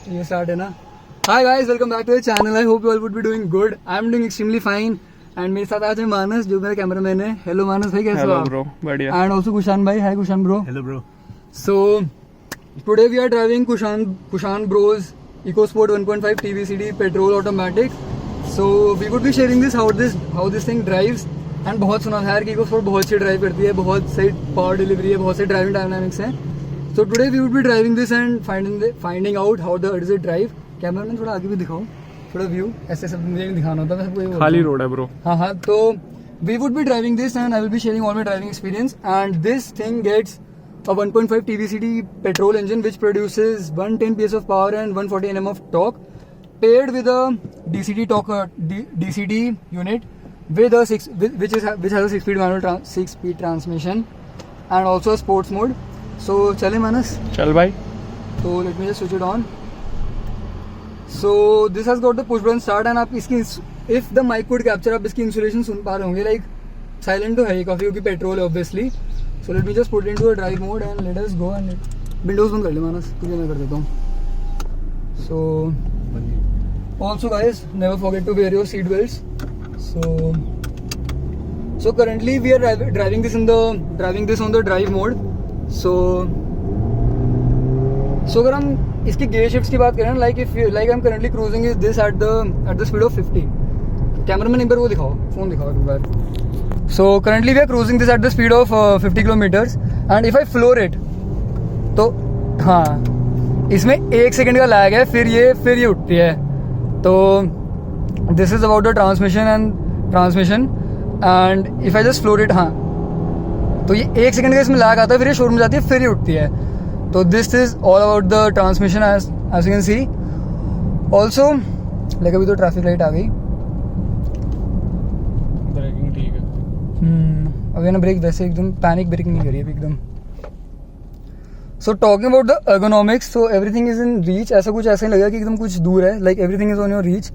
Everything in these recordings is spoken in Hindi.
ये स्टार्ट है ना। Hi guys, welcome back to the channel. I hope you all would be doing good. I am doing extremely fine and मेरे साथ आज है मानस जो मेरा कैमरामैन है। हेलो मानस भाई, कैसे हो आप? ब्रो बढ़िया। एंड आल्सो कुशान भाई। Hi Kushan bro. Hello bro. So today we are driving Kushan Bros EcoSport 1.5 TBCD petrol automatic. So we would be sharing this how this thing drives. And बहुत सुना था यार कि EcoSport बहुत अच्छी ड्राइव करती है, बहुत सही पावर डिलीवरी है, बहुत सही ड्राइविंग डायनामिक्स है। So today we would be driving this and finding out how does it drive. Cameraman थोड़ा आगे भी दिखाओ, थोड़ा व्यू। ऐसे सब मुझे नहीं दिखाना होता, मैं सबको खाली रोड है ब्रो। हाँ, तो we would be driving this and I will be sharing all my driving experience. And this thing gets a 1.5 TBCD petrol engine which produces 110 PS of power and 140 Nm of torque, paired with a DCT unit with a which has a 6-speed manual 6-speed transmission and also a sports mode. So चले मानस, चल भाई। तो let me just switch it on. So this has got the push button start and आप इसकी if the mic could capture आप इसकी इंसुलेशन सुन पा रहे होंगे। लाइक साइलेंट तो है ये काफी क्योंकि पेट्रोल है obviously. So let me just put it into a drive mode and let us go and windows बंद कर ले मानस, तुझे मैं कर देता हूँ। So also guys, never forget to wear your seat belts. So currently we are driving this on the drive mode. So अगर हम इसकी gear shifts की बात करें ना, like I'm currently cruising is this at the speed of 50. Cameraman एक बार वो दिखाओ, फोन दिखाओ एक बार। So currently we are cruising this at the speed of 50 kilometers and if I floor it, तो हाँ इसमें 1 सेकंड का लैग है, फिर ये उठती है। तो this is about the transmission and if I just floor it, हाँ तो ये 1 सेकंड का इसमें लैग आता है, फिर ये शोर में जाती है, फिर ये उठती है। तो this is all about the transmission as you can see. Also like अभी तो ट्रैफिक लाइट आ गई, ब्रेकिंग ठीक है। अभी ना ब्रेक वैसे एकदम पैनिक ब्रेक नहीं करी अभी एकदम। So talking about the ergonomics, so everything is in reach. ऐसा ही लगेगा कि एकदम कुछ दूर है, like everything is on your reach.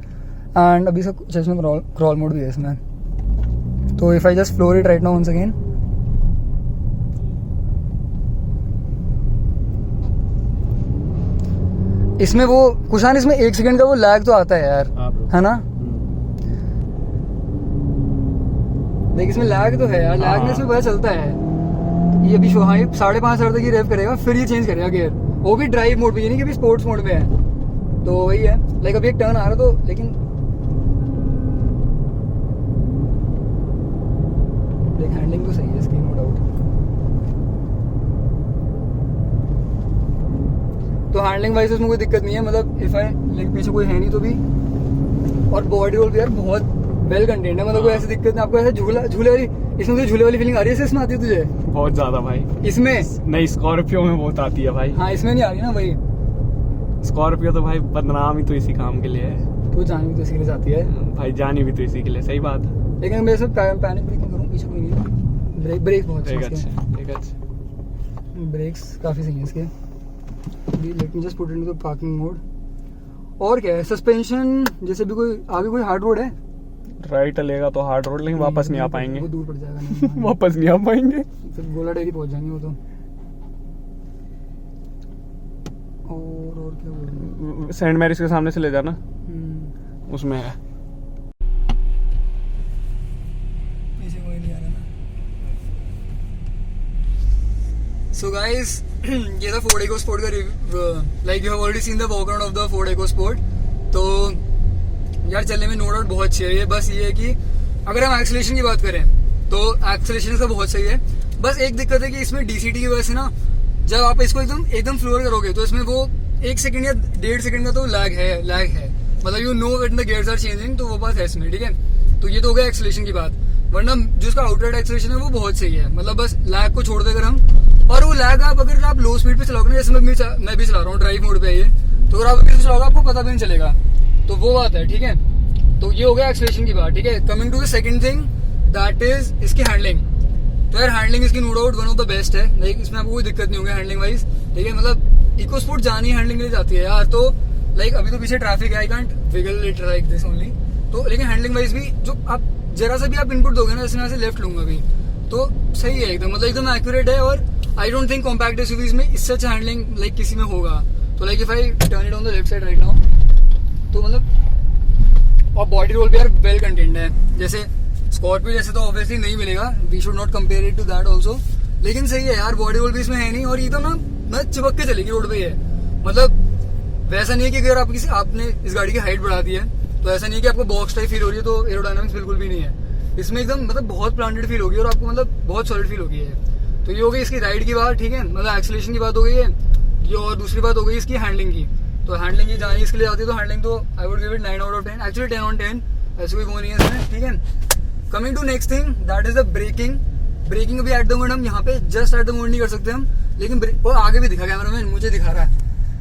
And अभी सब कुछ इसमें क्रॉल मोड भी है इसमें। तो if I just floor it right now once again, इसमें वो कुशान इसमें 1 सेकंड का वो लैग तो आता है यार, है ना? देख इसमें लैग तो है यार, लैग में इसमें पता चलता है। ये अभी 5,500 तक ये रेव करेगा, फिर ये चेंज करेगा गियर, वो भी ड्राइव मोड पे, ये नहीं कि अभी स्पोर्ट्स मोड में है। तो वही है, लाइक अभी एक टर्न आ रहा तो, लेकिन देख हैंडलिंग तो सही है इसकी, नो डाउट। तो हैंडलिंग वाइज उसमें कोई दिक्कत नहीं है, मतलब इफ आई लाइक पीछे कोई है नहीं तो भी। और बॉडी रोल भी यार बहुत वेल कंटेंट है, मतलब कोई ऐसी दिक्कत नहीं। आपको ऐसे झूले वाली, इसमें तो झूले वाली फीलिंग आ रही है, इसमें आती है तुझे? बहुत ज्यादा भाई। इसमें नहीं, स्कॉर्पियो में बहुत आती है भाई। हाँ इसमें नहीं आ रही ना भाई। स्कॉर्पियो तो भाई बदनाम ही तो इसी काम के लिए है। तो जानी भी तो इसी के लिए जाती है भाई, जानी भी तो इसी के लिए, सही बात है। लेकिन मैं सब पैनिक ब्रेकिंग करूँ, पीछे कोई नहीं। ब्रेक बहुत अच्छा। ब्रेक्स काफी सही है इसके। Let me just put into the parking mode. और क्या है, सस्पेंशन जैसे भी कोई आगे कोई हार्ड रोड है, राइट लेगा तो हार्ड रोड, लेकिन वापस नहीं आ पाएंगे, वो दूर पड़ जाएगा। वापस नहीं आ पाएंगे, फिर गोला डेयरी पहुंच जाएंगे वो तो। और क्या बोल, सेंट मैरिज के सामने से ले जाना, उसमें है। पीछे कोई नहीं आ रहा ना। So guys, ये था Ford EcoSport का review. Like you have already seen the background of the Ford EcoSport। तो यार चलने में नो डाउट बहुत अच्छी है ये। बस ये है कि अगर हम एक्सेलरेशन की बात करें तो एक्सेलरेशन का बहुत सही है। बस एक दिक्कत है कि इसमें DCT की वजह से ना, जब आप इसको एकदम फ्लोर करोगे तो इसमें वो 1 सेकंड या 1.5 सेकंड का तो लैग है। मतलब you know when the gears are changing, तो वो बात है इसमें, ठीक है। तो ये तो हो गया एक्सेलरेशन की बात। वरना जिसका आउटराइड एक्सेलरेशन है वो बहुत सही है, मतलब बस लैग को छोड़ दे अगर हम। और वो लैग अगर आप लो स्पीड पे चलाओगे ना, जैसे मैं भी चला रहा हूँ ड्राइव मोड पे ये, तो अगर आप अभी चलाओगे आपको पता भी नहीं चलेगा। तो वो बात है, ठीक है। तो ये हो गया एक्सेलरेशन की बात, ठीक है। Coming to the second thing, that is इसकी हैंडलिंग। तो यार हैंडलिंग इसकी no doubt one of the best है, लाइक इसमें आपको कोई दिक्कत नहीं होगी हैंडलिंग वाइज, ठीक है। मतलब EcoSport जानी हैंडलिंग के लिए जाती है यार। तो लाइक अभी तो पीछे ट्रैफिक है, I can't wiggle it like this only. तो लेकिन हैंडलिंग वाइज भी जो आप जरा सा भी आप इनपुट दोगे ना, जैसे मैं लेफ्ट लूंगा अभी, तो सही है एकदम, मतलब एकदम एक्यूरेट है। और I don't think compact SUVs में इससे अच्छा हैंडलिंग लाइक किसी में होगा। तो तो like if I turn it on the left side right now, तो मतलब और बॉडी रोल भी यार वेल कंटेंट है। जैसे स्कॉर्पियो जैसे तो ऑब्वियसली नहीं मिलेगा, we should not compare it to that also, लेकिन सही है यार, बॉडी रोल भी इसमें है नहीं, और ये तो ना मतलब चिपक के चलेगी रोड पे है। मतलब वैसा नहीं है कि अगर आपने इस गाड़ी की हाइट बढ़ा दी है तो ऐसा नहीं है कि आपको बॉक्स टाइप फील हो रही है, तो एरोडायनामिक्स बिल्कुल भी नहीं है इसमें, एकदम मतलब बहुत प्लांटेड फील होगी और आपको मतलब बहुत सॉलिड फील होगी है। तो ये हो गई इसकी राइड की बात, ठीक है, मतलब एक्सेलरेशन की बात हो गई है ये, और दूसरी बात हो गई इसकी हैंडलिंग की। तो हैंडलिंग की जानी इसके लिए आती है, तो हैंडलिंग तो I would give it 9 out of 10, actually 10 on 10, ऐसी कोई वो नहीं है इसमें, ठीक है। Coming to next thing, that is the braking. Braking अभी एट द मोमेंट हम यहाँ पे जस्ट एट द मोमेंट नहीं कर सकते हम, लेकिन वो आगे भी दिखा कैमरामैन, मुझे दिखा रहा है,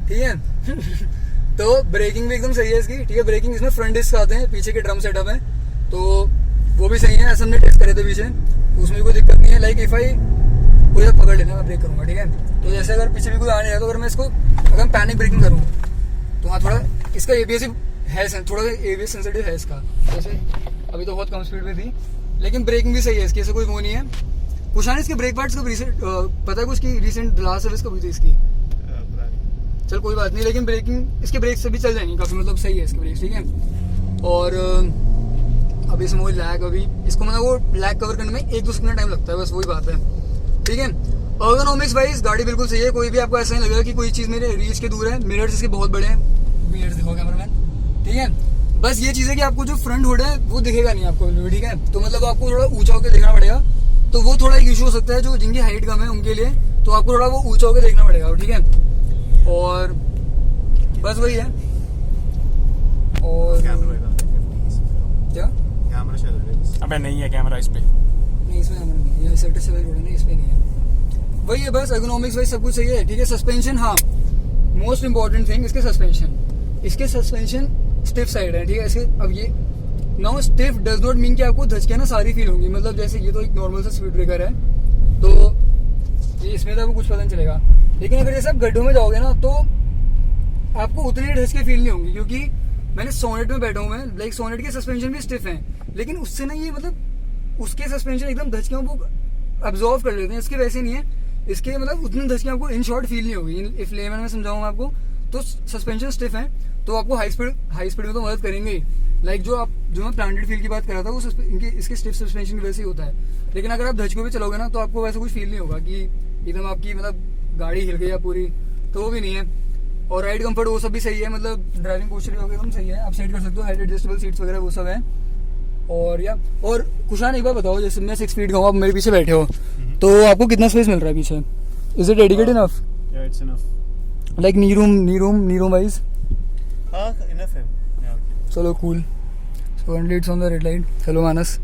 ठीक है। तो ब्रेकिंग भी एकदम सही है इसकी, ठीक है। ब्रेकिंग इसमें फ्रंट डिस्क आते हैं, पीछे के ड्रम सेटअप है, तो वो भी सही है, ऐसा हमने टेस्ट करे थे पीछे, तो उसमें कोई दिक्कत नहीं है। लाइक इफ आई कोई पकड़ लेना मैं ब्रेक करूंगा, ठीक है। तो जैसे अगर पीछे भी कोई आ नहीं रहा, तो अगर मैं इसको अगर पैनिक ब्रेकिंग करूँ तो हाँ थोड़ा इसका एबीएस है, थोड़ा एबीएस सेंसिटिव है इसका, जैसे अभी तो बहुत कम स्पीड पे थी, लेकिन ब्रेकिंग भी सही है इसकी, ऐसे कोई वो नहीं है। कुशान इसके ब्रेक पार्ट्स कब रिसेंट पता है कुछ की रिसेंट लास्ट सर्विस कब हुई थी इसकी? चल कोई बात नहीं, लेकिन ब्रेकिंग इसके ब्रेक से भी चल जाएंगी काफी, मतलब सही है इसके ब्रेक, ठीक है। और अभी इसमें वही लैग, अभी इसको मतलब वो लैग कवर करने में 1-2 सेकंड टाइम लगता है, बस वही बात है, ठीक है। अर्गोनॉमिक्स वाइज गाड़ी बिल्कुल सही है, कोई भी आपको ऐसा नहीं लगेगा कि कोई चीज मेरे रीच के दूर है। मिरर्स इसके बहुत बड़े हैं, मिरर्स दिखाओ कैमरामैन, ठीक है। बस ये चीज है कि आपको जो फ्रंट हुड है वो दिखेगा नहीं आपको, ठीक है, तो मतलब आपको थोड़ा ऊंचा होकर देखना पड़ेगा, तो वो थोड़ा एक इशू हो सकता है जो जिनकी हाइट कम है उनके लिए, तो आपको थोड़ा वो ऊंचा होकर देखना पड़ेगा, ठीक है। और बस वही है। और क्या कैमरा शायद अबे नहीं है कैमरा इस पे, नहीं इसमें कैमरा नहीं है, सेक्टर 7 रोड है ना, इसमें नहीं है। वही है बस, एर्गोनॉमिक्स वाइज सब कुछ सही है, ठीक है। सस्पेंशन, हाँ मोस्ट इंपॉर्टेंट थिंग इसके सस्पेंशन स्टिफ साइड है, ठीक है। इसके अब ये now stiff does not mean कि आपको धचके ना सारी फील होंगी, मतलब जैसे ये तो एक नॉर्मल सा स्पीड ब्रेकर है, तो ये इसमें तो आपको कुछ पता नहीं चलेगा, लेकिन अगर जैसे आप गड्ढों में जाओगे ना तो आपको उतनी धचके फील नहीं होंगी, क्योंकि मैंने सोनेट में बैठा हूँ मैं, लाइक सोनेट के सस्पेंशन भी स्टिफ हैं, लेकिन उससे ना ये मतलब उसके सस्पेंशन एकदम धचकियों को अब्जॉर्व कर लेते हैं, इसके वैसे नहीं है, इसके मतलब उतनी धचकियां आपको इन शॉर्ट फील नहीं होगी। इफ लेमन में समझाऊंगा आपको, तो सस्पेंशन स्टिफ है, तो आपको हाई स्पीड में तो मदद करेंगे ही। लाइक जो मैं प्लांटेड फील की बात कर रहा था, वो इसके स्टिफ सस्पेंशन की वजह से ही होता है, लेकिन अगर आप धचकों पे चलोगे ना तो आपको वैसा कुछ फील नहीं होगा कि एकदम आपकी मतलब गाड़ी हिल गई या पूरी, तो वो भी नहीं है। और राइड कंफर्ट वो सब भी सही है, मतलब ड्राइविंग पोस्चर वगैरह एकदम सही है, आप सेट कर सकते हो, हाइट एडजस्टेबल सीट्स वगैरह वो सब है। और कुशान एक बार बताओ, जैसे मैं 6 फीट का हूँ, आप मेरे पीछे बैठे हो, तो आपको कितना स्पेस मिल रहा है पीछे? Is it dedicated enough? या it's enough, like knee room wise? हां इनफ है। चलो cool. So currently it's on the red light. Hello मानस।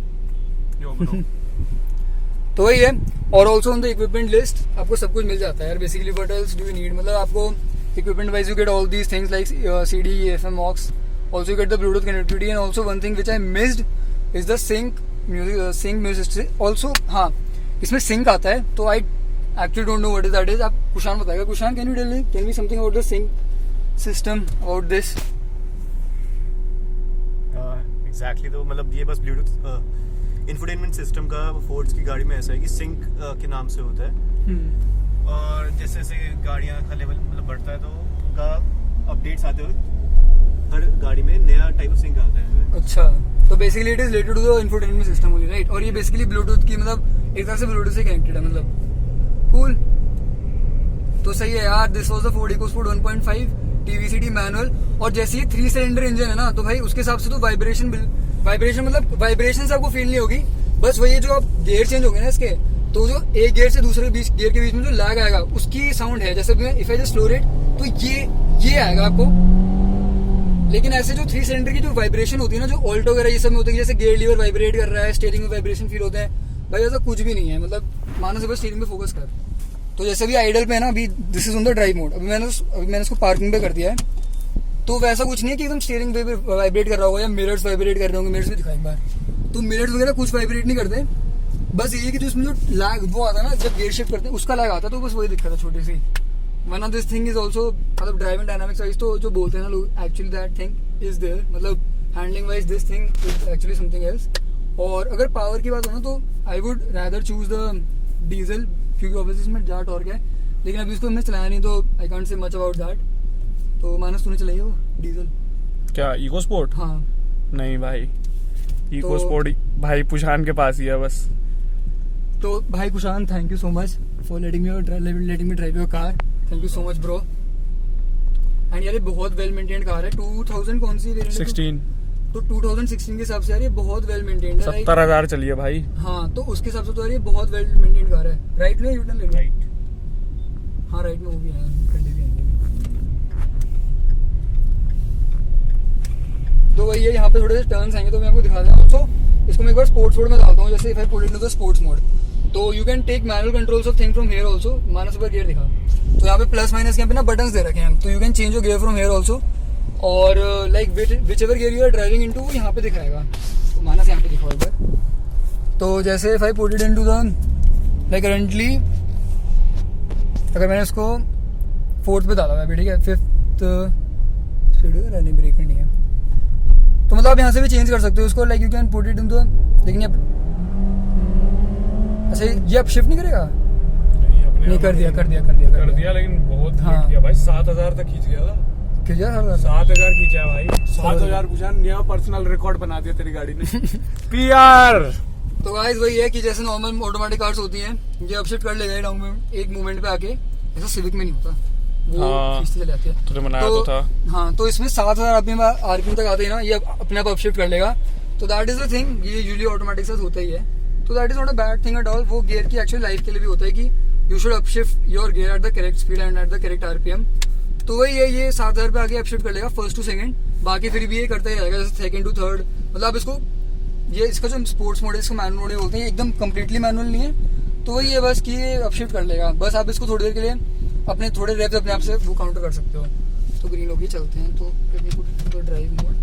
तो वही है। और also on the equipment list आपको सब कुछ मिल जाता है यार, basically what else do you need, मतलब आपको equipment wise you get all these things like CD, FM, aux, also you get the Bluetooth connectivity, and also one thing which I missed is the sync music also। हाँ इसमें sync आता है, तो I actually don't know what is that is, आप कुशान बताएगा। Kushan can you tell me something about the sync system, about this? Exactly, तो मतलब ये बस ब्लूटूथ इंफोटेनमेंट सिस्टम का फोर्ड्स की गाड़ी में ऐसा है कि सिंक के नाम से होता है, और जैसे जैसे गाड़ियाँ का लेवल मतलब बढ़ता है तो उनका अपडेट्स आते हुए हर गाड़ी में नया टाइप ऑफ सिंक आता है। अच्छा, तो basically it is related to the infotainment system only, right? और ये बेसिकली ब्लूटूथ की मतलब एक तरह से ब्लूटूथ से कनेक्टेड है, मतलब कूल। तो सही है यार। This was the Ford EcoSport 1.5 TVCD manual, और जैसे ये 3 सिलेंडर इंजन है ना, तो भाई उसके हिसाब से तो वाइब्रेशन मतलब वाइब्रेशन से आपको फील नहीं होगी, बस वही जो आप गियर चेंज होंगे ना इसके, तो जो एक गियर से दूसरे गियर के बीच में जो लैग आएगा उसकी साउंड है, जैसे if I just slow it तो ये आएगा आपको। लेकिन ऐसे जो 3 सिलेंडर की जो वाइब्रेशन होती है ना, जो ऑल्टो वगैरह ये सब में होती है, जैसे गियर लीवर वाइब्रेट कर रहा है, स्टीयरिंग में वाइब्रेशन फील होते हैं, भाई ऐसा कुछ भी नहीं है। मतलब मानो से बस स्टीयरिंग पे फोकस कर। तो जैसे अभी आइडल पे है ना, अभी this is on the drive mode, अभी मैंने उसको पार्किंग पे कर दिया है, तो वैसा कुछ नहीं है कि एकदम स्टीयरिंग पे वाइब्रेट कर रहा होगा या मिरर्स वाइब्रेट कर रहे होंगे। मिरर्स भी दिखाएं एक बार, तो मिरर्स वगैरह कुछ वाइब्रेट नहीं करते, बस ये कि जो इसमें जो लैग वो आता है ना जब गियर शिफ्ट करते हैं उसका लैग आता है, तो बस वही दिक्कत है छोटी सी। One of this thing is also, मतलब ड्राइविंग डायनामिक्स वाइज तो जो बोलते हैं ना लोग, actually that thing is there, मतलब handling wise this thing is actually something else. और अगर पावर की बात हो ना, तो I would rather choose the diesel, क्योंकि ऑब्वियसली इसमें ज़्यादा टॉर्क है, लेकिन अभी इसको हमने चलाया नहीं, तो I can't say much about that. तो मानस तूने चलाई है वो डीजल? क्या इको स्पोर्ट? हाँ नहीं भाई, इको तो- स्पोर्ट भाई पुशान के पास ही है बस। तो भाई Kushan, thank you so much for letting me drive your car. Thank you so much bro. And यार ये बहुत वेल मेंटेन्ड कार है। 2000 कौन सी वेरिएंट है? 16 तो 2016 के हिसाब से यार ये बहुत वेल मेंटेन्ड है। 70,000 चली है भाई। हाँ तो उसके हिसाब से तो यार ये बहुत वेल मेंटेन्ड कार है। राइट में यूटर्न ले लो। राइट। हाँ राइट में वो भी है, खड्डे भी आएंगे। तो वही है, यहाँ पे थोड़े से टर्न्स आएंगे तो मैं आपको दिखा दूँ। ऑल्सो इसको मैं एक बार स्पोर्ट्स मोड में डालता हूँ। जैसे if I put into the sports mode, तो you can take manual controls of thing from here also. Manas एक बार गियर दिखा। तो यहाँ पे प्लस माइनस के यहाँ पे ना बटन्स दे रखे हैं, तो you can change your gear from here also. और like whichever gear you are driving into वो यहाँ पे दिखाएगा। तो मानस यहाँ पे दिखाओ एक बार। तो जैसे if I put it into the like currently, अगर मैंने इसको 4th पे डाला हुआ है, ठीक है, 5th स्पीड रनिंग ब्रेक नहीं है, तो मतलब आप यहाँ से भी चेंज कर सकते हो इसको। Like you can put it in the, लेकिन ये अच्छा ये अब शिफ्ट नहीं करेगा? नहीं कर दिया लेकिन बहुत हाँ। किया भाई। 7,000 तक खींच गया था। किया 7,000 खींचा है भाई। 7,000 पुशान, नया पर्सनल रिकॉर्ड बना दिया तेरी गाड़ी ने। पीआर। तो गाइस वही है कि जैसे नॉर्मल ऑटोमेटिक कार्स होती हैं, ये अपशिफ्ट कर लेगा डाउन में एक मूवमेंट पे आके। ऐसा सिविक में नहीं होता, वो हाँ, खींचते चले जाते हैं। तुझे बनाया तो था। हाँ तो इसमें 7,000 आरपीएम तक आते हैं ना, ये अपने आप अपशिफ्ट कर लेगा। तो दैट इज द थिंग, ये यूजुअली ऑटोमेटिक साथ होता ही है। तो that is not a bad thing at all. वो गियर की एक्चुअली लाइफ के लिए भी होता है कि you should upshift your gear at the correct speed and at the correct RPM. तो वही है, ये 7,000 पे आगे अपशिफ्ट कर लेगा फर्स्ट टू सेकंड, बाकी फिर भी ये करता ही रहेगा जैसे सेकंड टू थर्ड। मतलब इसको ये इसका जो स्पोर्ट्स मोड है, इसको मैनुअल मोड बोलते हैं, एकदम कम्प्लीटली मैनुअल नहीं है। तो वही है बस कि ये अपशिफ्ट कर लेगा। बस आप इसको थोड़ी देर के लिए अपने थोड़े रेप्स अपने आप से वो काउंटर कर सकते हो। तो ग्रीन होके चलते हैं। तो ड्राइव मोड,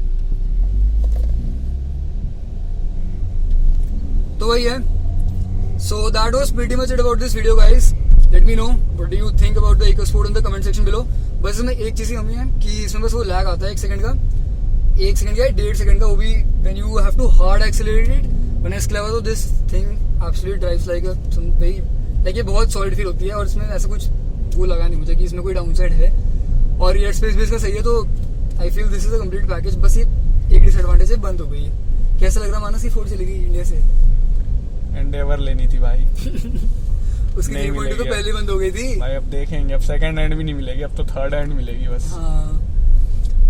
तो वही है। So that was pretty much it about this video guys. Let me know what do you think about the EcoSport in the comment section below. बस इसमें एक चीज ही कमी है कि इसमें बस वो लैग आता है 1 सेकंड का, 1 सेकंड का 1.5 सेकंड का, वो भी when you have to hard accelerate it when it's clever, तो this thing absolutely drives like a very like ये बहुत सॉलिड फील होती है। और इसमें ऐसा कुछ वो लगा नहीं मुझे कि इसमें कोई डाउन साइड है। और ये स्पेस भी इसका सही है, तो I feel this is a complete package. बस ये एक डिसएडवांटेज है, बंद हो गई। कैसा लग रहा मानस? 4 चली गई इंडिया से। एंडेवर लेनी थी भाई। उसकी नहीं 3.2 तो मिलेगी पहले बंद हो गई थी भाई। अब देखेंगे, अब सेकंड हैंड भी नहीं मिलेगी, अब तो थर्ड हैंड मिलेगी बस। हाँ।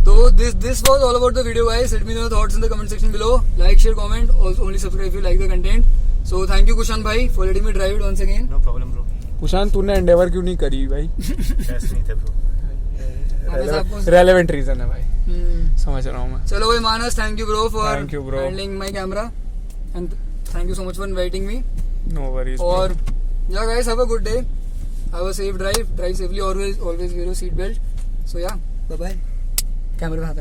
तो this was all about the video guys. Let me know your thoughts in the comment section below. Like, share, comment. Also only subscribe if you like the content. So thank you Kushan bhai for letting me drive it once again. No problem bro. Kushan तूने एंडेवर क्यों नहीं करी भाई? टेस्ट नहीं थे ब्रो। मानस आपको रेलेवेंट रीजन है भाई, हम्म। समझ रहा हूँ मैं। चलो भाई मानस, thank you bro for Thank you, bro. handling my camera and thank you so much for inviting me. No worries. और yeah guys, have a good day. Have a safe drive. Drive safely. Always wear your seat belt. So yeah, bye bye. कैमरे पे हाथ